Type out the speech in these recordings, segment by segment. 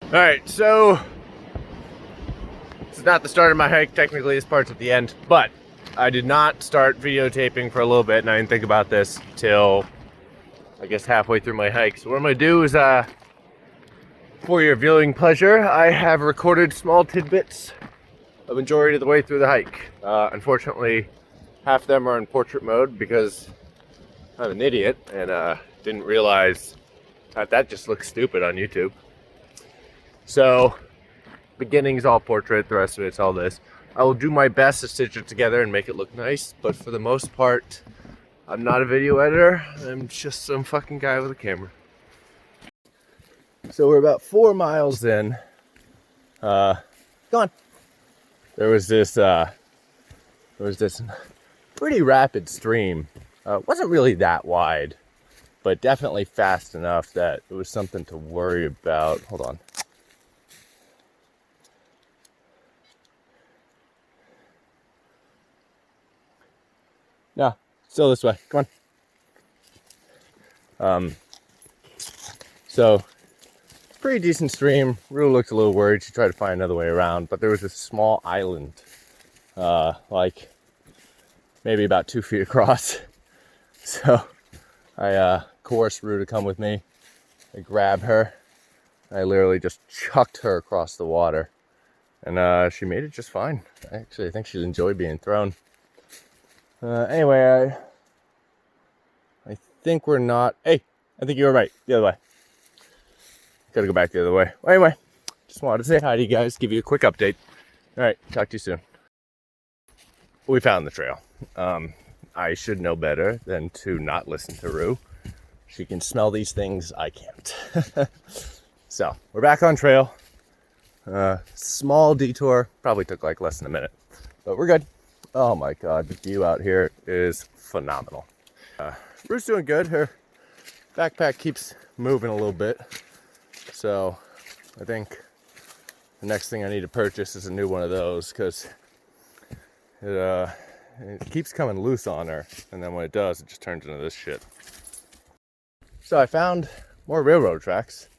Alright, so this is not the start of my hike. Technically, this part's at the end, but I did not start videotaping for a little bit, and I didn't think about this till I guess halfway through my hike. So what I'm gonna do is, for your viewing pleasure, I have recorded small tidbits a majority of the way through the hike. Unfortunately, half of them are in portrait mode because I'm an idiot and didn't realize that just looks stupid on YouTube. So, beginning's all portrait, the rest of it's all this. I will do my best to stitch it together and make it look nice, but for the most part, I'm not a video editor. I'm just some fucking guy with a camera. So we're about 4 miles in. Go on. There was this pretty rapid stream. Wasn't really that wide, but definitely fast enough that it was something to worry about. Hold on. No, still this way. Come on. So pretty decent stream. Rue looked a little worried. She tried to find another way around, but there was this small island, like maybe about 2 feet across. So I coerced Rue to come with me. I grabbed her. I literally just chucked her across the water, and she made it just fine. Actually, I think she'd enjoy being thrown. Anyway, I think we're not. Hey, I think you were right. The other way. Gotta go back the other way. Well, anyway, just wanted to say hi to you guys, give you a quick update. All right, talk to you soon. We found the trail. I should know better than to not listen to Rue. She can smell these things, I can't. So, we're back on trail. Small detour, probably took like less than a minute, but we're good. Oh my God, the view out here is phenomenal. Rue's doing good. Her backpack keeps moving a little bit. So I think the next thing I need to purchase is a new one of those, because it keeps coming loose on her, and then when it does, it just turns into this shit. So I found more railroad tracks,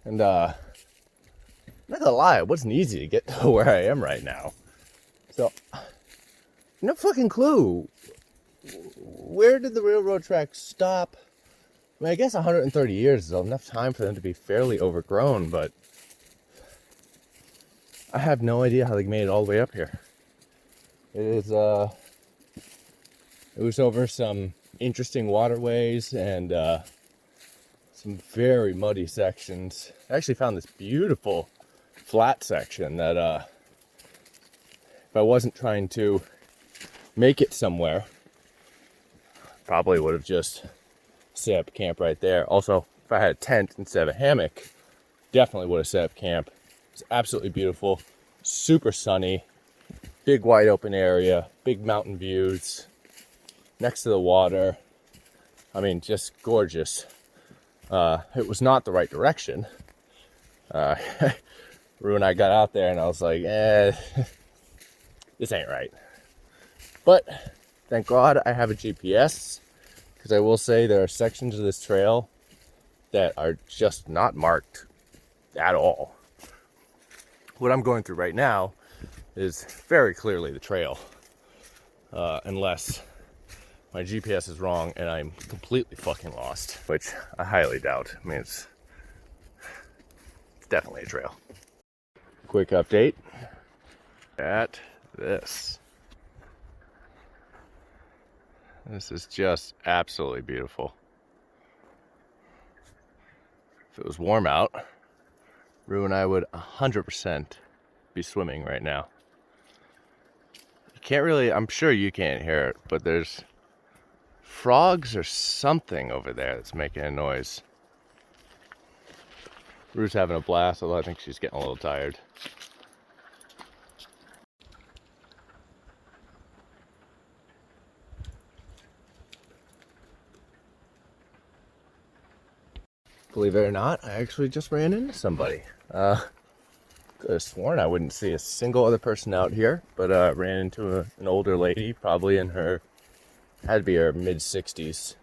and not gonna lie, it wasn't easy to get to where I am right now. So no fucking clue. Where did the railroad tracks stop? I mean, I guess 130 years is enough time for them to be fairly overgrown, but I have no idea how they made it all the way up here. It was over some interesting waterways and some very muddy sections. I actually found this beautiful flat section that if I wasn't trying to make it somewhere, probably would have just set up camp right there. Also, if I had a tent instead of a hammock, definitely would have set up camp. It's absolutely beautiful, super sunny, big wide open area, big mountain views, next to the water. I mean, just gorgeous. It was not the right direction. Rue and I got out there and I was like, this ain't right. But thank God I have a GPS, because I will say there are sections of this trail that are just not marked at all. What I'm going through right now is very clearly the trail, unless my GPS is wrong and I'm completely fucking lost, which I highly doubt. I mean, it's definitely a trail. Quick update at this. This is just absolutely beautiful. If it was warm out, Rue and I would 100% be swimming right now. You can't really, I'm sure you can't hear it, but there's frogs or something over there that's making a noise. Rue's having a blast, although I think she's getting a little tired. Believe it or not, I actually just ran into somebody. Could have sworn I wouldn't see a single other person out here, but ran into an older lady, probably in her, had to be her mid-60s.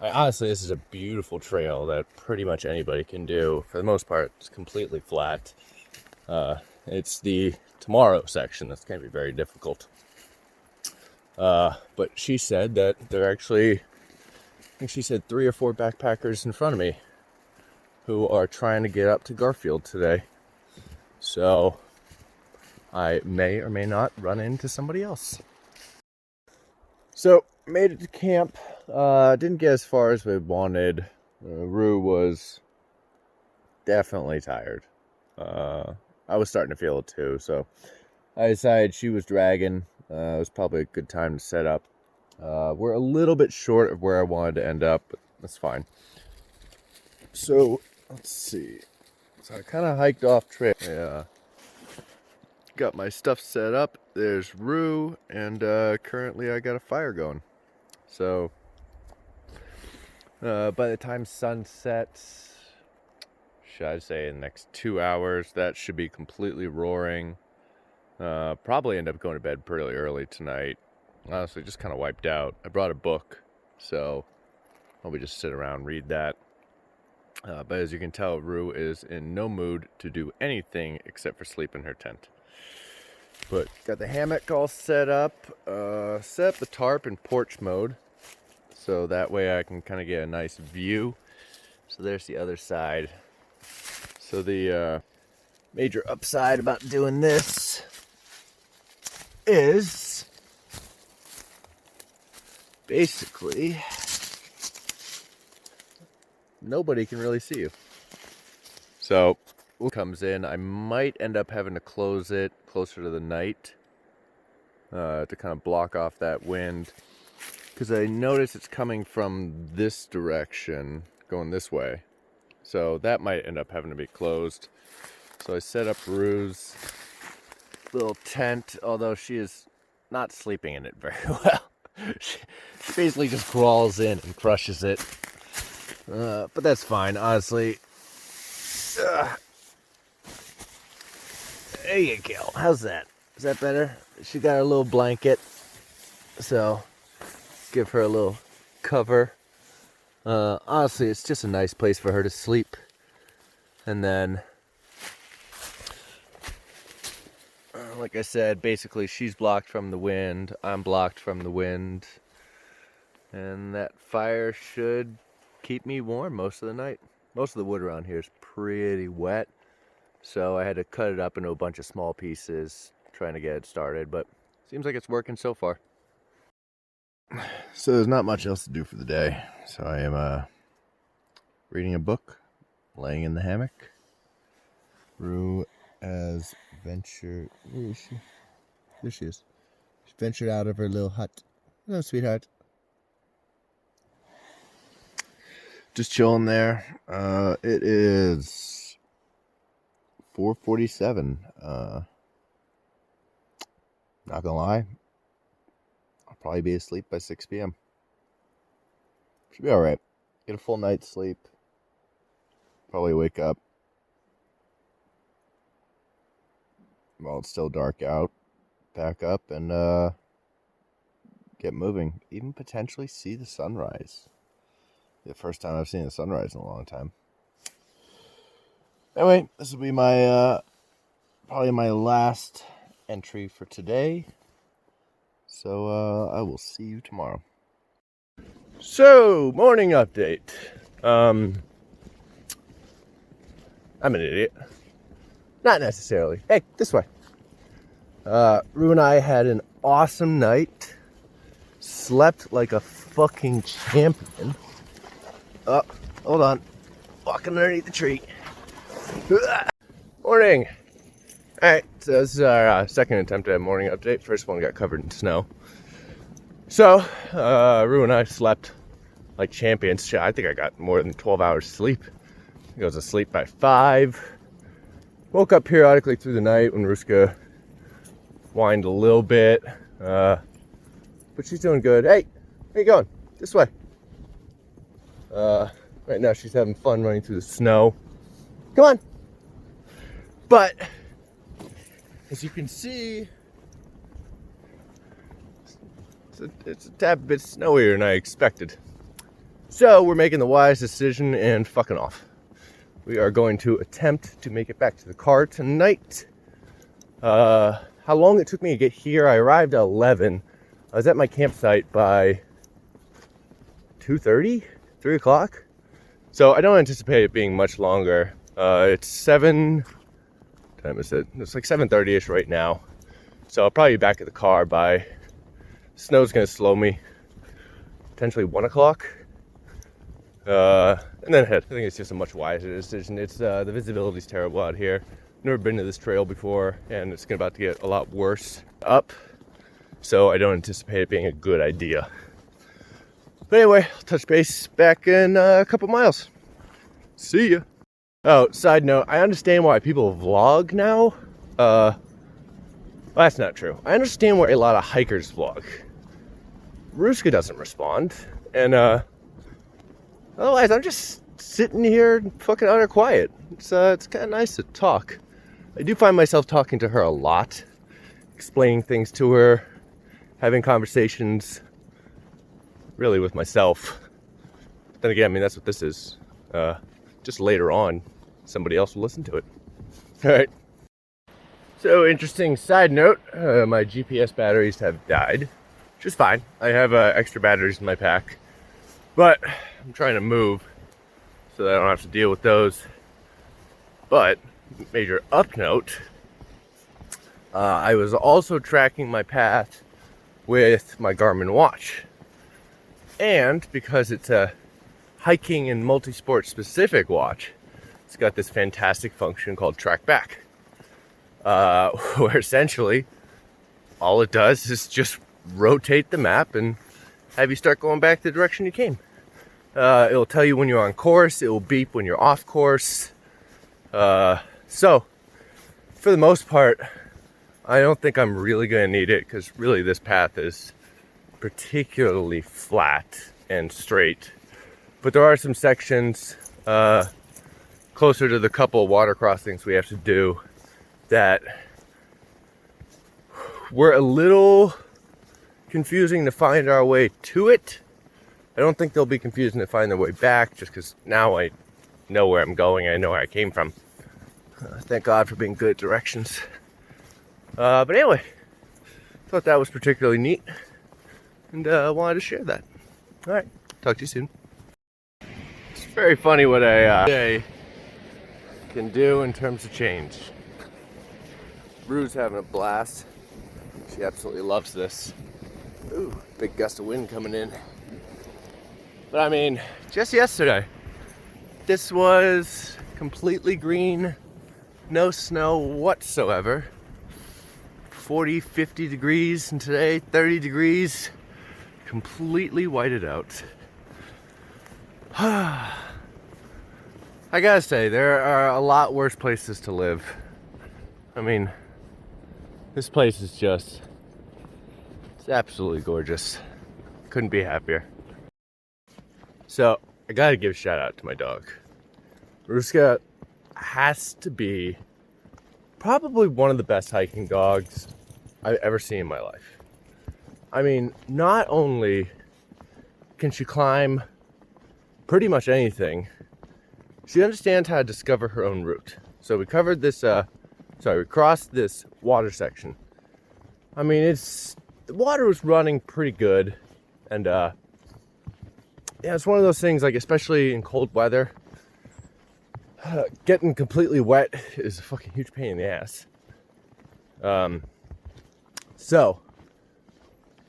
Honestly, this is a beautiful trail that pretty much anybody can do. For the most part, it's completely flat. It's the tomorrow section that's going to be very difficult. But she said that there are actually, I think she said 3 or 4 backpackers in front of me who are trying to get up to Garfield today. So I may or may not run into somebody else. So made it to camp. Didn't get as far as we wanted. Rue was definitely tired. I was starting to feel it too, so I decided she was dragging. It was probably a good time to set up. We're a little bit short of where I wanted to end up, but that's fine. So let's see. So I kind of hiked off trail. Yeah. Got my stuff set up. There's Rue, and currently I got a fire going. So by the time sun sets, should I say in the next 2 hours, that should be completely roaring. Probably end up going to bed pretty early tonight. Honestly, just kind of wiped out. I brought a book, so I'll just sit around and read that. But as you can tell, Rue is in no mood to do anything except for sleep in her tent. But got the hammock all set up. Set up the tarp in porch mode, so that way I can kind of get a nice view. So there's the other side. So the major upside about doing this is basically nobody can really see you. So when it comes in, I might end up having to close it closer to the night to kind of block off that wind, because I notice it's coming from this direction, going this way. So that might end up having to be closed. So I set up Rue's little tent, although she is not sleeping in it very well. She basically just crawls in and crushes it. But that's fine, honestly. There you go. How's that? Is that better? She got her little blanket, so give her a little cover. Honestly, it's just a nice place for her to sleep. And then, like I said, basically she's blocked from the wind, I'm blocked from the wind, and that fire should keep me warm most of the night. Most of the wood around here is pretty wet, so I had to cut it up into a bunch of small pieces trying to get it started, but seems like it's working so far. So there's not much else to do for the day, so I am reading a book, laying in the hammock. Rue has ventured. Where is she? There she is. She ventured out of her little hut. Hello, sweetheart. Just chilling there. It is 4:47. Not gonna lie, I'll probably be asleep by 6 p.m. Should be all right. Get a full night's sleep. Probably wake up while it's still dark out. Pack up and get moving. Even potentially see the sunrise. The first time I've seen the sunrise in a long time. Anyway, this will be my probably my last entry for today. So I will see you tomorrow. So, morning update. I'm an idiot. Not necessarily. Hey, this way. Rue and I had an awesome night. Slept like a fucking champion. Oh, hold on. Walking underneath the tree. Morning. Alright, so this is our second attempt at a morning update. First one got covered in snow. So, Rue and I slept like champions. Shit, I think I got more than 12 hours sleep. I goes to sleep by 5. Woke up periodically through the night when Ruska whined a little bit. But she's doing good. Hey, where you going? This way. Right now she's having fun running through the snow. Come on. But as you can see, it's a tad bit snowier than I expected. So we're making the wise decision and fucking off. We are going to attempt to make it back to the car tonight. How long it took me to get here, I arrived at 11. I was at my campsite by 2:30, 3 o'clock. So I don't anticipate it being much longer. It's 7, what time is it? It's like 7:30ish right now. So I'll probably be back at the car by, snow's gonna slow me, potentially 1 o'clock. And then ahead. I think it's just a much wiser decision. It's the visibility's terrible out here. Never been to this trail before, and it's about to get a lot worse up. So I don't anticipate it being a good idea. But anyway, I'll touch base back in a couple miles. See ya. Oh, side note, I understand why people vlog now. Well, that's not true. I understand why a lot of hikers vlog. Ruska doesn't respond, and otherwise, I'm just sitting here fucking utter quiet. It's kind of nice to talk. I do find myself talking to her a lot, explaining things to her, having conversations, really with myself. Then again, I mean, that's what this is. Just later on, somebody else will listen to it. All right. So, interesting side note, my GPS batteries have died, which is fine. I have extra batteries in my pack. But I'm trying to move so that I don't have to deal with those. But, major up note, I was also tracking my path with my Garmin watch. And because it's a hiking and multi-sport specific watch, it's got this fantastic function called track back. Where essentially all it does is just rotate the map and have you start going back the direction you came. It'll tell you when you're on course. It will beep when you're off course. So, for the most part, I don't think I'm really going to need it because really this path is particularly flat and straight. But there are some sections closer to the couple water crossings we have to do that were a little confusing to find our way to it. I don't think they'll be confusing to find their way back just because now I know where I'm going. I know where I came from. Thank God for being good at directions. But anyway, thought that was particularly neat and wanted to share that. All right, talk to you soon. It's very funny what a day can do in terms of change. Rue's having a blast. She absolutely loves this. Ooh, big gust of wind coming in. But I mean, just yesterday, this was completely green, no snow whatsoever. 40, 50 degrees, and today 30 degrees, completely whited out. I gotta say, there are a lot worse places to live. I mean, this place is just, it's absolutely gorgeous. Couldn't be happier. So, I gotta give a shout out to my dog. Ruska has to be probably one of the best hiking dogs I've ever seen in my life. I mean, not only can she climb pretty much anything, she understands how to discover her own route. So we covered this, we crossed this water section. I mean, the water was running pretty good, and yeah, it's one of those things, like, especially in cold weather, getting completely wet is a fucking huge pain in the ass. So,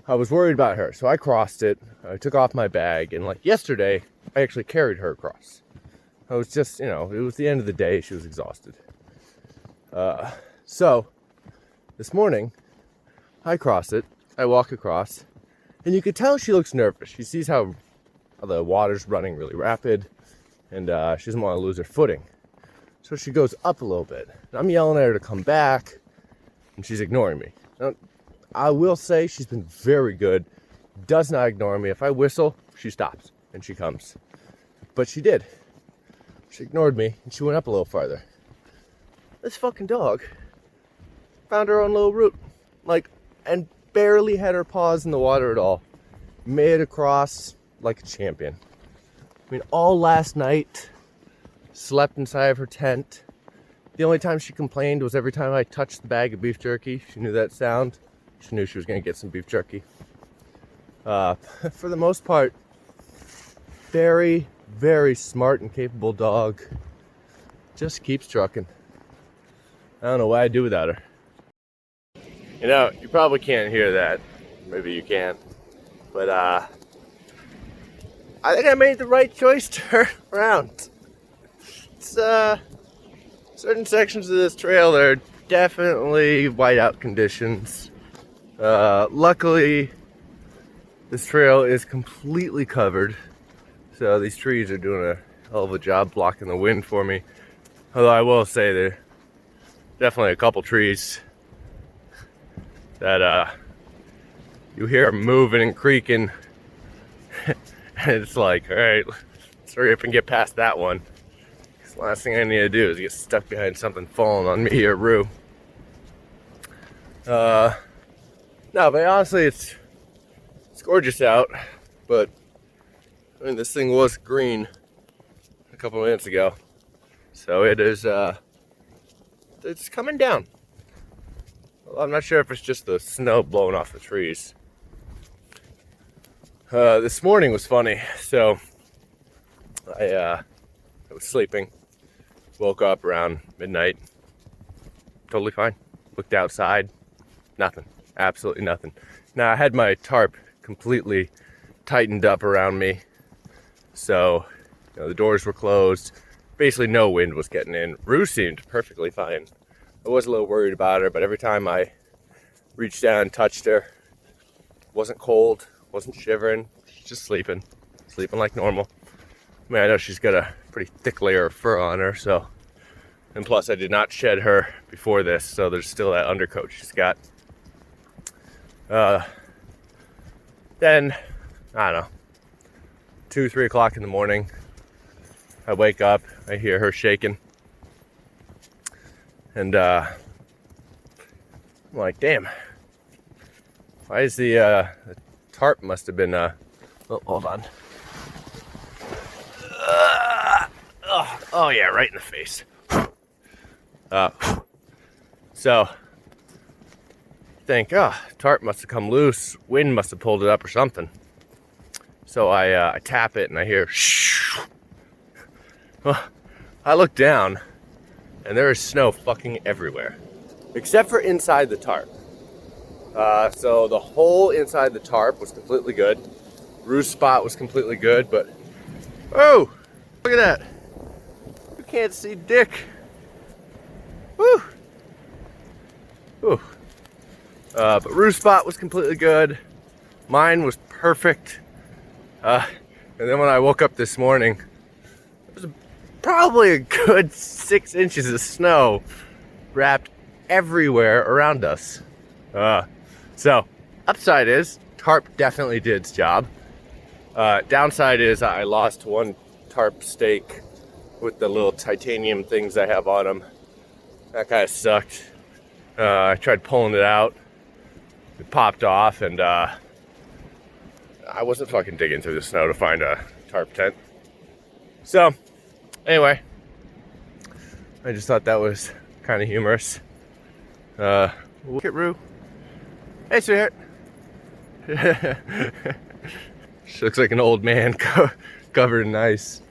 I was worried about her. So I crossed it, I took off my bag, and like yesterday, I actually carried her across. I was just, it was the end of the day, she was exhausted. So, this morning, I cross it, I walk across, and you could tell she looks nervous. She sees how the water's running really rapid, and she doesn't want to lose her footing. So she goes up a little bit. And I'm yelling at her to come back, and she's ignoring me. Now, I will say she's been very good, does not ignore me. If I whistle, she stops, and she comes. But she did. She ignored me, and she went up a little farther. This fucking dog found her own little route, and barely had her paws in the water at all. Made it across like a champion. mean, all last night, slept inside of her tent. The only time she complained was every time I touched the bag of beef jerky. She knew that sound. She knew she was going to get some beef jerky. For the most part, very, very smart and capable dog. Just keeps trucking. I don't know what I'd do without her. You know, you probably can't hear that. Maybe you can. But I think I made the right choice to turn around. It's certain sections of this trail, there are definitely whiteout conditions. Luckily, this trail is completely covered, so these trees are doing a hell of a job blocking the wind for me. Although I will say there are definitely a couple trees that you hear moving and creaking, and it's like, all right, let's hurry up and get past that one. The last thing I need to do is get stuck behind something falling on me or Rue. No, but honestly, it's gorgeous out. But I mean, this thing was green a couple minutes ago, so it is. It's coming down. Well, I'm not sure if it's just the snow blowing off the trees. This morning was funny. So I was sleeping. Woke up around midnight, totally fine. Looked outside, nothing, absolutely nothing. Now I had my tarp completely tightened up around me, so the doors were closed. Basically no wind was getting in. Rue seemed perfectly fine. I was a little worried about her, but every time I reached down and touched her, wasn't cold, wasn't shivering, she's just sleeping like normal. I mean, I know she's got a pretty thick layer of fur on her, so, and plus I did not shed her before this, so there's still that undercoat she's got. Then, I don't know, 2-3 o'clock in the morning, I wake up, I hear her shaking, and I'm like, damn, why is the tarp must have been, oh, hold on. Oh yeah, right in the face. So think, tarp must have come loose. Wind must have pulled it up or something. So I tap it and I hear shh. Well, I look down and there is snow fucking everywhere, except for inside the tarp. So the whole inside the tarp was completely good. Rue's spot was completely good, but oh, look at that. You can't see dick. Woo. Woo. But Rue's spot was completely good. Mine was perfect. And then when I woke up this morning, there was probably a good 6 inches of snow wrapped everywhere around us. So, upside is, tarp definitely did its job. Downside is I lost one tarp stake with the little titanium things I have on them. That kind of sucked. I tried pulling it out. It popped off, and I wasn't fucking digging through the snow to find a tarp tent. So, anyway, I just thought that was kind of humorous. Look at Rue. Hey, sweetheart. She looks like an old man covered in ice.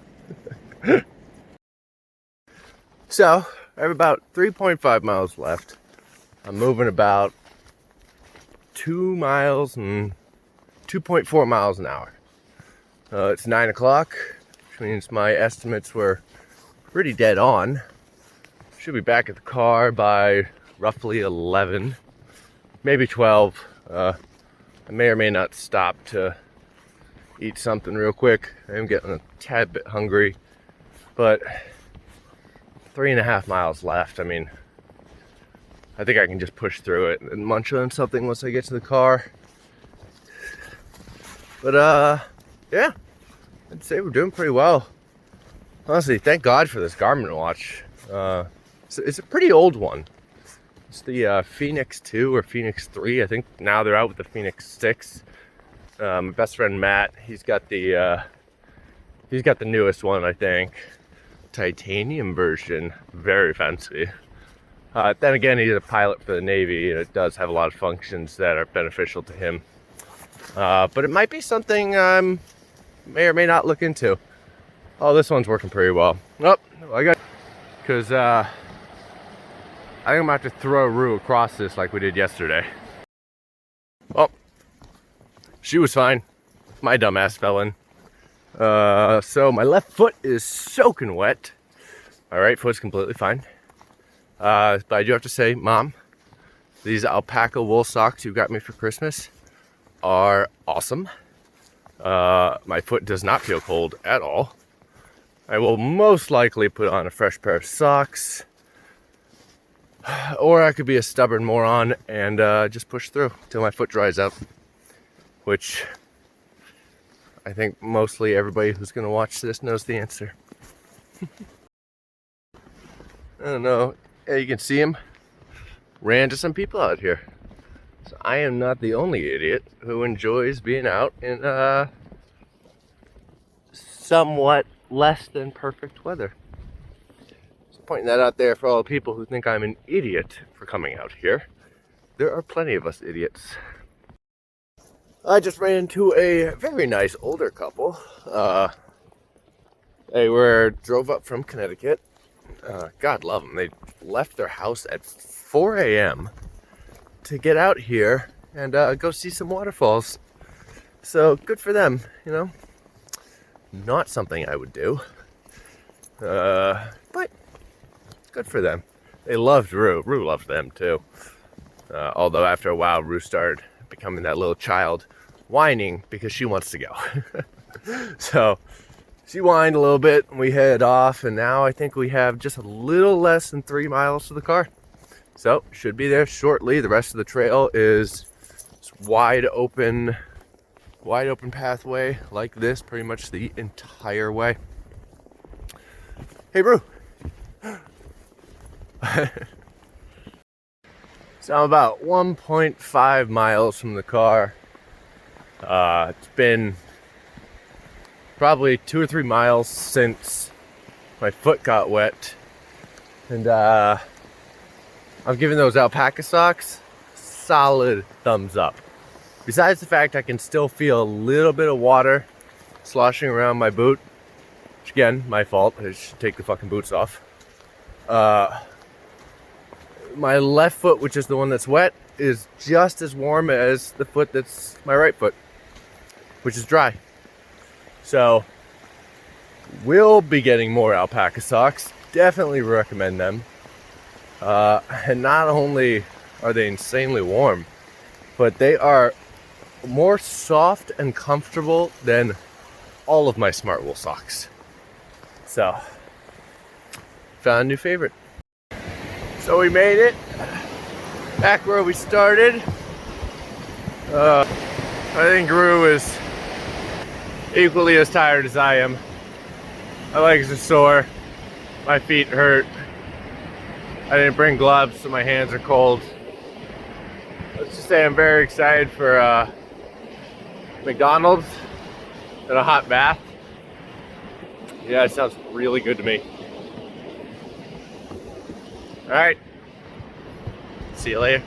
So, I have about 3.5 miles left. I'm moving about 2 miles and 2.4 miles an hour. It's 9 o'clock, which means my estimates were pretty dead on. Should be back at the car by roughly 11, maybe 12. I may or may not stop to eat something real quick. I am getting a tad bit hungry, but 3.5 miles left. I mean, I think I can just push through it and munch on something once I get to the car. But yeah, I'd say we're doing pretty well. Honestly, thank God for this Garmin watch. It's a pretty old one. It's the Phoenix 2 or Phoenix 3. I think now they're out with the Phoenix 6. My best friend Matt, he's got the He's got the newest one, I think. Titanium version. Very fancy. Then again, he's a pilot for the Navy, and it does have a lot of functions that are beneficial to him. But it might be something I may or may not look into. Oh, this one's working pretty well. Oh, I got... Because I think I'm going to have to throw Rue across this like we did yesterday. Oh, she was fine. My dumbass fell in. So my left foot is soaking wet. My right foot's completely fine. But I do have to say, Mom, these alpaca wool socks you got me for Christmas are awesome. My foot does not feel cold at all. I will most likely put on a fresh pair of socks. Or I could be a stubborn moron and just push through till my foot dries out. Which I think mostly everybody who's going to watch this knows the answer. I don't know. Yeah, you can see him. Ran to some people out here. So I am not the only idiot who enjoys being out in somewhat less than perfect weather. Just pointing that out there for all the people who think I'm an idiot for coming out here. There are plenty of us idiots. I just ran into a very nice older couple. They drove up from Connecticut. God love them. They left their house at 4 a.m. to get out here and go see some waterfalls. So good for them, you know. Not something I would do. But good for them. They loved Rue. Rue loved them too. Although after a while, Rue started becoming that little child whining because she wants to go. So she whined a little bit and we head off, and now I think we have just a little less than 3 miles to the car. So should be there shortly. The rest of the trail is wide open pathway like this pretty much the entire way. Hey, Brew. So I'm about 1.5 miles from the car. It's been probably 2 or 3 miles since my foot got wet. And I'm giving those alpaca socks solid thumbs up. Besides the fact I can still feel a little bit of water sloshing around my boot, which again, my fault. I should take the fucking boots off. My left foot, which is the one that's wet, is just as warm as the foot that's my right foot, which is dry. So we'll be getting more alpaca socks. Definitely recommend them. And not only are they insanely warm, but they are more soft and comfortable than all of my Smartwool socks. So, found a new favorite. So we made it back where we started. I think Rue is equally as tired as I am. My legs are sore. My feet hurt. I didn't bring gloves, so my hands are cold. Let's just say I'm very excited for McDonald's and a hot bath. Yeah, it sounds really good to me. All right. See you later.